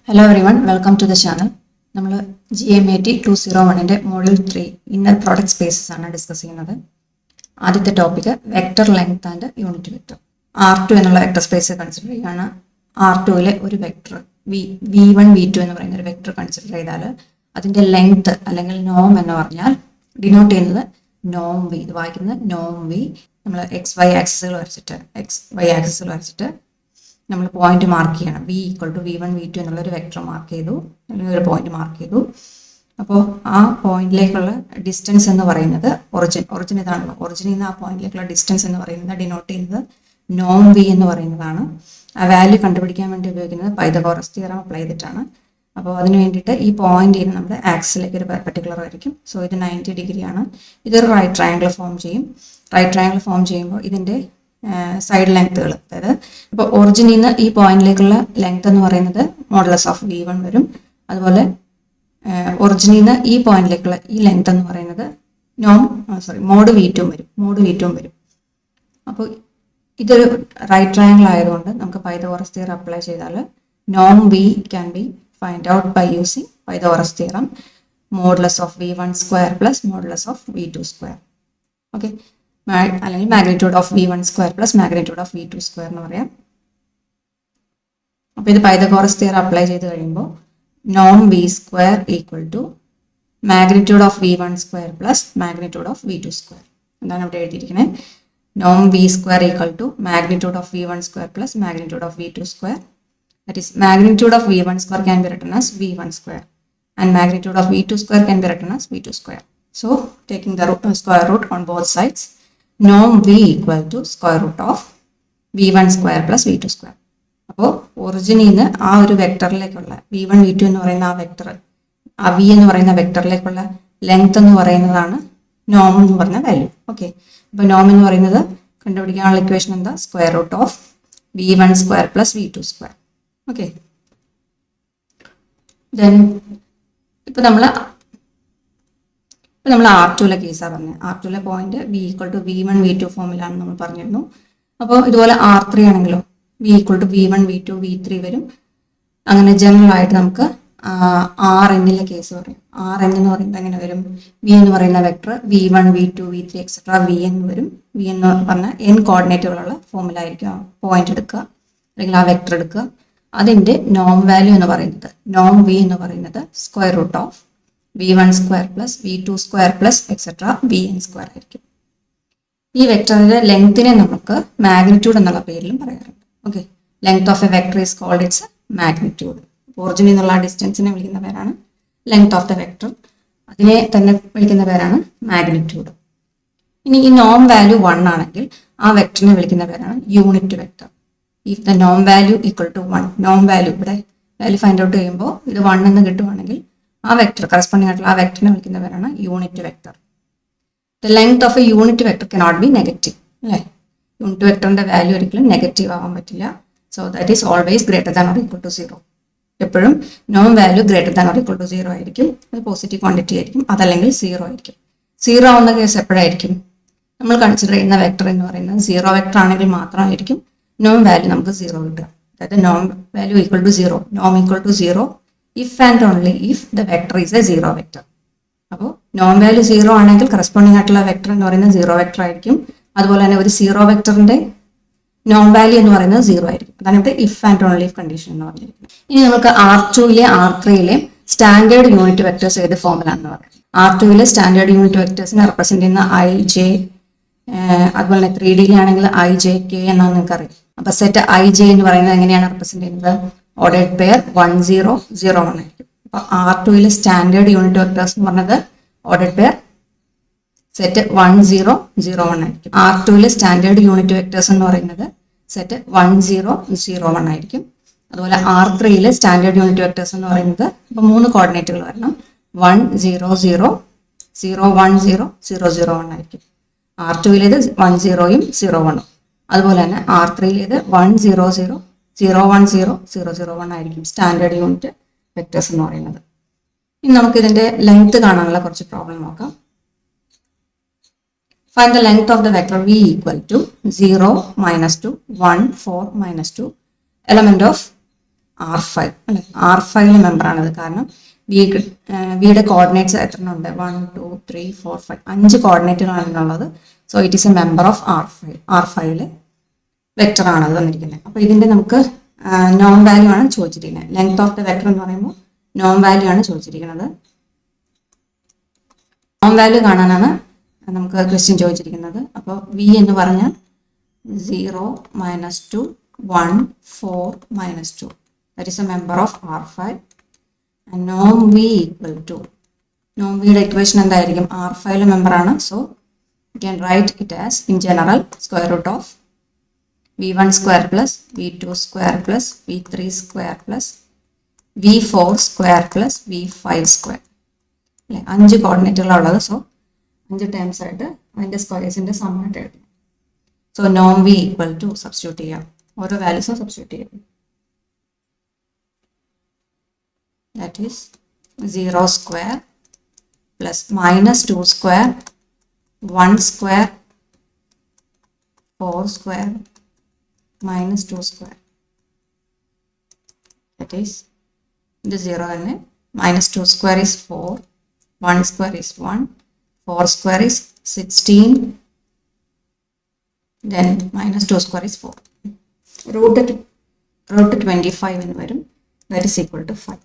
Hello everyone, welcome to the channel. നമ്മൾ GMAT 201 module 3 inner product spaces ആണ് discuss ചെയ്യുന്നത്. ആദ്യത്തെ topic vector length and unit vector. R2 എന്നുള്ള vector space consider ചെയ്യുകയാണ്. R2ലെ ഒരു vector V1 V2 എന്ന് പറയുന്ന ഒരു വെക്ടർ കൺസിഡർ ചെയ്താൽ അതിൻ്റെ ലെങ്ത് അല്ലെങ്കിൽ നോം എന്ന് പറഞ്ഞാൽ ഡിനോട്ട് ചെയ്യുന്നത് നോം വി. ഇത് വായിക്കുന്നത് നോം വി. നമ്മൾ XY ആക്സിസുകൾ വരച്ചിട്ട് നമ്മൾ പോയിന്റ് മാർക്ക് ചെയ്യണം. V equal to V1 V2 എന്നുള്ളൊരു വെക്ടർ മാർക്ക് ചെയ്തു, അല്ലെങ്കിൽ ഒരു പോയിന്റ് മാർക്ക് ചെയ്തു. അപ്പോൾ ആ പോയിന്റിലേക്കുള്ള ഡിസ്റ്റൻസ് എന്ന് പറയുന്നത് ഒറിജിൻ ഇതാണല്ലോ. ഒറിജിനിൽ നിന്ന് ആ പോയിന്റിലേക്കുള്ള ഡിസ്റ്റൻസ് എന്ന് പറയുന്നത് ഡിനോട്ട് ചെയ്യുന്നത് നോം വി എന്ന് പറയുന്നതാണ്. ആ വാല്യൂ കണ്ടുപിടിക്കാൻ വേണ്ടി ഉപയോഗിക്കുന്നത് പൈതഗോറസ് തിയറം അപ്ലൈ ചെയ്തിട്ടാണ്. അപ്പോൾ അതിന് വേണ്ടിയിട്ട് ഈ പോയിന്റ് ചെയ്യുന്ന നമ്മുടെ ആക്സിലേക്ക് ഒരു പെർപെൻഡിക്കുലർ ആയിരിക്കും. സോ ഇത് 90 ഡിഗ്രിയാണ്. ഇതൊരു റൈറ്റ് ട്രയാങ്കിൾ ഫോം ചെയ്യും. റൈറ്റ് ട്രയാങ്കിൾ ഫോം ചെയ്യുമ്പോൾ ഇതിൻ്റെ സൈഡ് ലെങ്ത്തുകൾ, അതായത് ഇപ്പോൾ ഒറിജിനിൽ നിന്ന് ഈ പോയിന്റിലേക്കുള്ള ലെങ്ത് എന്ന് പറയുന്നത് മോഡുലസ് ഓഫ് V1 വരും. അതുപോലെ ഒറിജിനിൽ നിന്ന് ഈ പോയിന്റിലേക്കുള്ള ഈ ലെങ്ത് എന്ന് പറയുന്നത് മോഡ് V2 വരും. അപ്പോൾ ഇതൊരു റൈറ്റ് ട്രയാങ്കിൾ ആയതുകൊണ്ട് നമുക്ക് പൈതഗോറസ് തിയറം അപ്ലൈ ചെയ്താൽ നോം v can be find out by using Pythagoras theorem modulus of V1 square plus modulus of V2 square. Okay, അല്ലെങ്കിൽ magnitude of V1 square plus magnitude of V2 square എന്ന് പറയാം. അപ്പോൾ ഇത് Pythagoras theorem apply ചെയ്ത് കഴിയുമ്പോൾ നോം v square equal to magnitude of V1 square plus magnitude of V2 square. എന്താണ് ഇവിടെ എഴുതിയിരിക്കുന്നത്? നോം v square equal to magnitude of V1 square plus magnitude of V2 square. That is, magnitude of V1 square can be written as V1 square and magnitude of V2 square can be written as V2 square. So, taking the square root on both sides, norm V equal to square root of V1 square plus V2 square. അപ്പോൾ ഒറിജിനിൽ നിന്ന് ആ ഒരു വെക്ടറിലേക്കുള്ള V1 V2 എന്ന് പറയുന്ന ആ vector, ആ V എന്ന് പറയുന്ന വെക്ടറിലേക്കുള്ള ലെങ്ത് എന്ന് പറയുന്നതാണ് നോം എന്ന് പറഞ്ഞ വാല്യൂ. ഓക്കെ, അപ്പോൾ നോം എന്ന് പറയുന്നത് കണ്ടുപിടിക്കാനുള്ള ഇക്വേഷൻ എന്താ? Square root of V1 square plus V2 square. Okay, then ഇപ്പം നമ്മൾ R2ലെ കേസാണ് പറഞ്ഞത്. R2ലെ point V equal to V1 V2 ഫോമിലാണെന്ന് നമ്മൾ പറഞ്ഞിരുന്നു. അപ്പോൾ ഇതുപോലെ R3 ആണെങ്കിലോ V equal to V1 V2 V3 വരും. അങ്ങനെ ജനറൽ ആയിട്ട് നമുക്ക് Rnലെ കേസ് പറയും. Rn എന്ന് പറയുന്നത് എങ്ങനെ വരും? V എന്ന് പറയുന്ന vector V1 V2 V3 etcetera Vn വരും. V എന്ന് പറഞ്ഞാൽ n കോർഡിനേറ്റുകളുള്ള ഫോമിലായിരിക്കും പോയിന്റ് എടുക്കുക, അല്ലെങ്കിൽ ആ വെക്ടർ എടുക്കുക. അതിൻ്റെ നോം വാല്യൂ എന്ന് പറയുന്നത്, നോം വി എന്ന് പറയുന്നത് square root of V1 square plus V2 square plus etcetera Vn square ആയിരിക്കും. ഈ വെക്ടറിന്റെ ലെങ്തിനെ നമുക്ക് മാഗ്നിറ്റ്യൂഡ് എന്നുള്ള പേരിലും പറയാറുണ്ട്. Okay, length of a vector is called its magnitude. ഒറിജിനിൽ നിന്നുള്ള ഡിസ്റ്റൻസിനെ വിളിക്കുന്ന പേരാണ് ലെങ്ത് ഓഫ് ദ വെക്ടർ. അതിനെ തന്നെ വിളിക്കുന്ന പേരാണ് മാഗ്നിറ്റ്യൂഡ്. ഇനി ഈ നോം വാല്യൂ 1 ആണെങ്കിൽ ആ വെക്ടറിനെ വിളിക്കുന്ന പേരാണ് യൂണിറ്റ് വെക്ടർ. ഇഫ് ദ നോം വാല്യൂ ഈക്വൽ ടു 1, നോം വാല്യൂ ഇവിടെ വാല്യൂ ഫൈൻഡ് ഔട്ട് ചെയ്യുമ്പോൾ ഇത് 1 എന്ന് കിട്ടുവാണെങ്കിൽ ആ വെക്ടർ കറസ്പോണ്ടിങ് ആയിട്ടുള്ള ആ വെക്ടറിനെ വിളിക്കുന്ന പേരാണ് unit vector. The length of a unit vector cannot be negative, അല്ലേ? യൂണിറ്റ് വെക്ടറിന്റെ വാല്യൂ ഒരിക്കലും നെഗറ്റീവ് ആവാൻ പറ്റില്ല. So that is always greater than or equal to 0. എപ്പോഴും നോം value greater than or equal to 0 ആയിരിക്കും. അത് പോസിറ്റീവ് ക്വാണ്ടിറ്റി ആയിരിക്കും, അതല്ലെങ്കിൽ 0 ആയിരിക്കും. 0 ആവുന്ന കേസ് എപ്പോഴായിരിക്കും? നമ്മൾ കൺസിഡർ ചെയ്യുന്ന വെക്ടർ എന്ന് പറയുന്നത് 0 വെക്ടർ ആണെങ്കിൽ മാത്രമായിരിക്കും നോം വാല്യൂ നമുക്ക് 0 കിട്ടുക. അതായത് നോം വാല്യൂ ഈക്വൽ ടു 0, നോം equal to 0 if and only if the vector is a 0 vector. അപ്പോൾ നോം വാല്യൂ 0 ആണെങ്കിൽ കറസ്പോണ്ടിങ് ആയിട്ടുള്ള വെക്ടർ എന്ന് പറയുന്നത് 0 വെക്ടർ ആയിരിക്കും. അതുപോലെ തന്നെ ഒരു 0 വെക്ടറിന്റെ നോം വാല്യൂ എന്ന് പറയുന്നത് 0 ആയിരിക്കും. അതാണ് ഇവിടെ if and only if condition എന്ന് പറഞ്ഞിരിക്കുന്നത്. ഇനി നമുക്ക് R2ലെ R3ലെ സ്റ്റാൻഡേർഡ് യൂണിറ്റ് വെക്ടേഴ്സ് ഏത് ഫോമിലാണെന്ന് പറയാം. R2ലെ സ്റ്റാൻഡേർഡ് യൂണിറ്റ് വെക്ടേഴ്സിനെ റെപ്രസെന്റ് ചെയ്യുന്ന IJ, അതുപോലെ തന്നെ 3Dയിലാണെങ്കിൽ IJK എന്നാണ് നിങ്ങൾക്ക് അറിയാം. അപ്പൊ സെറ്റ് IJ എന്ന് പറയുന്നത് എങ്ങനെയാണ് റെപ്രസെന്റ് ചെയ്യുന്നത്? ഓർഡേർഡ് പെയർ 1 0 0 1 ആയിരിക്കും. അപ്പൊ R2ലെ സ്റ്റാൻഡേർഡ് യൂണിറ്റ് വെക്ടേഴ്സ് എന്ന് പറഞ്ഞത് ഓർഡേർഡ് പെയർ സെറ്റ് 1 0 0 1 ആയിരിക്കും. R2ലെ സ്റ്റാൻഡേർഡ് യൂണിറ്റ് വെക്ടേഴ്സ് എന്ന് പറയുന്നത് സെറ്റ് 1 0 0 1 ആയിരിക്കും. അതുപോലെ R3ലെ സ്റ്റാൻഡേർഡ് യൂണിറ്റ് വെക്ടേഴ്സ് എന്ന് പറയുന്നത് ഇപ്പൊ 3 കോർഡിനേറ്റുകൾ വരണം. 1 0 0 0 1 0 0 0 1 ആയിരിക്കും. R2ലേത് 1 0യും 0 1ഉം. അതുപോലെ തന്നെ R3ലേത് 1 0 0 0 1 0 0 0 1 ആയിരിക്കും സ്റ്റാൻഡേർഡ് യൂണിറ്റ് വെക്ടേഴ്സ് എന്ന് പറയുന്നത്. ഇനി നമുക്ക് ഇതിന്റെ ലെങ്ത് കാണാനുള്ള കുറച്ച് പ്രോബ്ലം നോക്കാം. Find the length of the vector V equal to 0 -2 1 4 -2 element of R5 അല്ലെ, R5 മെമ്പറാണത്. കാരണം വിയുടെ കോർഡിനേറ്റ്സ് എത്ര ഉണ്ട്? 1 2 3 4 5 5 കോർഡിനേറ്റുകളാണുള്ളത്. So it is a member of R5 vector ആണ് അത് തന്നിരിക്കുന്നത്. അപ്പോൾ ഇതിന്റെ നമുക്ക് നോൺ വാല്യൂ ആണ് ചോദിച്ചിരിക്കുന്നത്. ലെങ്ത് ഓഫ് ദ വെക്ടർ എന്ന് പറയുമ്പോൾ നോൺ വാല്യൂ ആണ് ചോദിച്ചിരിക്കുന്നത്. നോൺ വാല്യൂ കാണാനാണ് നമുക്ക് ക്വസ്റ്റ്യൻ ചോദിച്ചിരിക്കുന്നത്. അപ്പോൾ വി എന്ന് പറഞ്ഞാൽ 0 -2 1 4 -2 that is a member of R5 and norm v equal to norm v യുടെ ഇക്വേഷൻ എന്തായിരിക്കും? R5 മെമ്പർ ആണ്. So you can write it as in general square root of v1 square plus v2 square plus v3 square plus v4 square plus v5 square അല്ലെ, 5 കോർഡിനേറ്റുകളാണുള്ളത്. So 5 terms ആയിട്ട് അതിന്റെ സ്ക്വയേഴ്സിന്റെ sum ആയിട്ട് എഴുതും. So നോം V equal to substitute ചെയ്യാം, ഓരോ വാല്യൂസും സബ്സ്റ്റിറ്റ്യൂട്ട് ചെയ്യാം. That is 0 square plus -2 square 1 square 4 square -2 square. That is ഇത് 0 തന്നെ. -2 square is 4, 1 square is 1, 4 square is 16, then -2 square is 4. Root 25 എന്ന് വരും. That is equal to 5.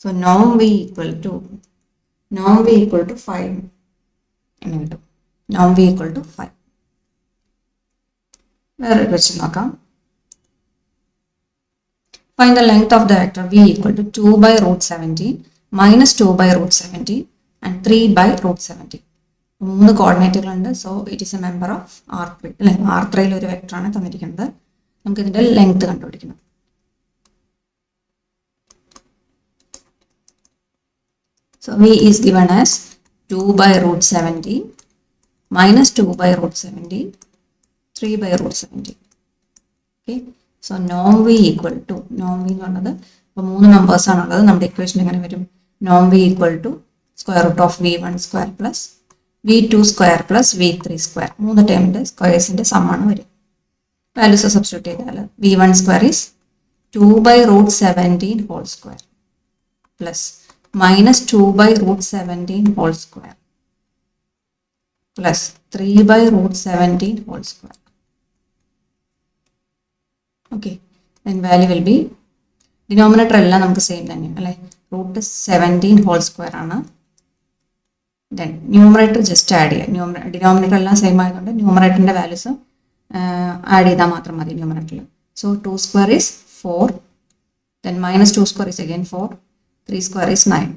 So norm v equal to 5 എന്ന് കിട്ടും. Norm v equal to 5. വേറൊരു question നോക്കാം. Find the length of the vector v equal to 2/√17 -2 /√17 and 3 /√17. 3 കോർഡിനേറ്റുകളുണ്ട്. So it is a member of R3 അല്ലെ, R3 ഒരു vector ആണ് തന്നിരിക്കുന്നത്. നമുക്ക് ഇതിന്റെ ലെങ്ത് കണ്ടുപിടിക്കണം. So v is given as 2/√17 -2 /√17 3 /√17. Okay, so നോം v ഈക്വൽ ടു, നോം v എന്ന് പറഞ്ഞത് ഇപ്പോൾ 3 മെമ്പേഴ്സ് ആണുള്ളത്. നമ്മുടെ ഇക്വേഷൻ എങ്ങനെ വരും? നോം v equal to square root of v1 square plus v2 square plus v3 square. 3 ടേമിന്റെ സ്ക്വയേഴ്സിന്റെ some ആണ് വരും. വാല്യൂസ് സബ്സ്റ്റിറ്റ്യൂട്ട് ചെയ്താൽ v1 square is 2/√17 whole square plus -2 /√17 whole square plus 3 /√17 whole square. Okay, then value will be, denominator എല്ലാം നമുക്ക് same തന്നെയാണ് അല്ലെ, √17 whole square ആണ്. Then numerator just add ചെയ്യുക. Denominator എല്ലാം സെയിം ആയതുകൊണ്ട് ന്യൂമറേറ്ററിന്റെ വാല്യൂസ് ആഡ് ചെയ്താൽ മാത്രം മതി ന്യൂമറേറ്ററിൽ. So 2 square is 4, then -2 square is again 4, 3 square is 9.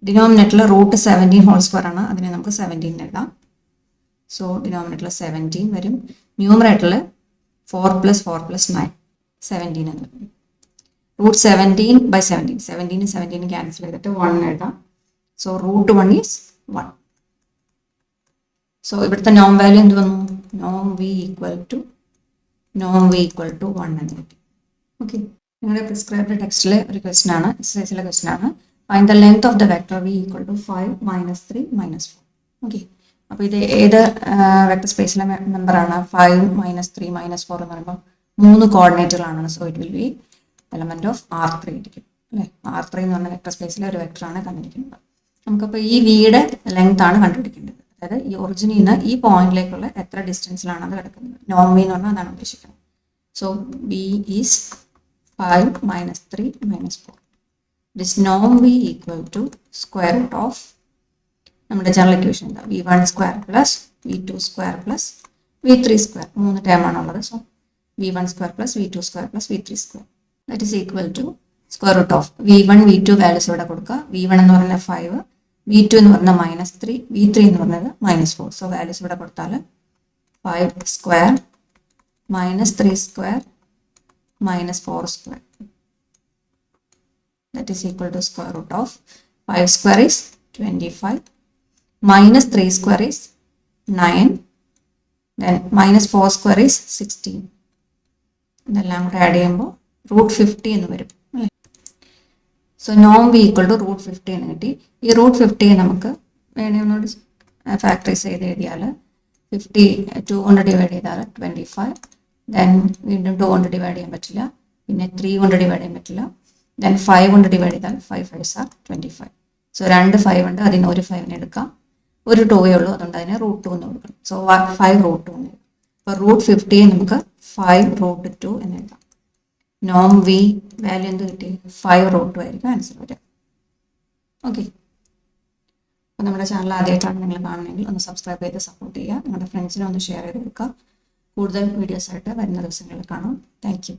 ഡിനോമിനേറ്ററിൽ √17 ഹോൾ സ്ക്വയർ ആണ്, അതിനെ നമുക്ക് 17 എഴുതാം. സോ ഡിനോമിനേറ്ററിൽ 17 വരും. ന്യൂമറേറ്ററിൽ 4 + 4 + 9 17 എന്ന് വരും. √17/17, 17 ക്യാൻസൽ ചെയ്തിട്ട് 1 എഴുതാം. So √1 is 1. സോ ഇവിടുത്തെ നോം വാല്യൂ എന്ത് വന്നു? നോം v ഈക്വൽ ടു 1 എന്ന് കിട്ടി. ഓക്കെ, നിങ്ങളുടെ പ്രിസ്ക്രൈബ്ഡ് ടെക്സ്റ്റിലെ ഒരു ക്വസ്റ്റൻ ആണ്, എക്സസൈസിലെ ക്വസ്റ്റൻ ആണ്. Find the length of the vector v equal to 5 -3 -4. Okay, അപ്പോൾ ഇത് ഏത് വെക്ടർ സ്പേസിലെ മെമ്പറാണ്? 5 -3 -4 എന്ന് പറയുമ്പോൾ 3 കോർഡിനേറ്റുകളാണ്. So it will be element of R3 ആയിരിക്കും അല്ലെ. R3 എന്ന് പറഞ്ഞ വെക്ടർ സ്പേസിലെ ഒരു വെക്ടർ ആണ് തന്നിരിക്കുന്നത്. നമുക്കപ്പോൾ ഈ വിയുടെ ലെങ്ത് ആണ് കണ്ടുപിടിക്കേണ്ടത്. അതായത് ഈ ഒറിജിനിൽ നിന്ന് ഈ പോയിന്റിലേക്കുള്ള എത്ര ഡിസ്റ്റൻസിലാണ് അത് കിടക്കുന്നത്. നോം വി എന്ന് പറഞ്ഞാൽ അതാണ് ഉദ്ദേശിക്കുന്നത്. So B is 5 -3 -4. ദിസ് നോം V equal to square root of നമ്മുടെ ജനറൽ ഇക്വേഷൻ എന്താ? v1 square plus v2 square plus v3 square. 3 term ആണുള്ളത്. So v1 square plus v2 square plus v3 square. That is equal to square root of v1 v2 values ഇവിടെ കൊടുക്കുക. v1 എന്ന് പറഞ്ഞാൽ 5, v2 എന്ന് പറഞ്ഞാൽ -3, v3 എന്ന് പറഞ്ഞത് -4. So values ഇവിടെ കൊടുത്താൽ 5 square -3 square -4 square. That is equal to square root of 5 square is 25, -3 square is 9, then -4 square is 16. ഇതെല്ലാം കൂടെ ആഡ് ചെയ്യുമ്പോൾ √50 എന്ന് വരും അല്ലേ. സോ നോം വി ഈക്വൽ ടു √50 എന്ന് കിട്ടി. ഈ √50 നമുക്ക് വേണേ ഒന്നുകൂടി ഫാക്ടറൈസ് ചെയ്ത് എഴുതിയാൽ 50 2 കൊണ്ട് ഡിവൈഡ് ചെയ്താൽ 25, ദെൻ വീണ്ടും 2 കൊണ്ട് ഡിവൈഡ് ചെയ്യാൻ പറ്റില്ല, പിന്നെ 3 കൊണ്ട് ഡിവൈഡ് ചെയ്യാൻ പറ്റില്ല. ദെൻ 5 കൊണ്ട് ഡിവൈഡ് ചെയ്താൽ 5 5s are 25. സോ 2 5 ഉണ്ട്, അതിന് ഒരു 5 എടുക്കാം. ഒരു 2 ഉള്ളൂ, അതുകൊണ്ട് അതിന് √2 എന്ന് കൊടുക്കണം. സോ 5 √2 എന്ന് എഴുതാം. അപ്പോൾ √50 നമുക്ക് 5 √2 എന്ന് എഴുതാം. നോം വി വാല്യൂ എന്ത് കിട്ടി? 5 √2 ആയിരിക്കും ആൻസർ വരിക. ഓക്കെ. അപ്പോൾ നമ്മുടെ ചാനൽ ആദ്യമായിട്ടാണ് നിങ്ങൾ കാണുന്നതെങ്കിൽ ഒന്ന് സബ്സ്ക്രൈബ് ചെയ്ത് സപ്പോർട്ട് ചെയ്യുക. നിങ്ങളുടെ ഫ്രണ്ട്സിനെ ഒന്ന് ഷെയർ ചെയ്ത് കൊടുക്കുക. കൂടുതൽ വീഡിയോസായിട്ട് വരുന്ന ദിവസങ്ങളിൽ കാണാം. Thank you.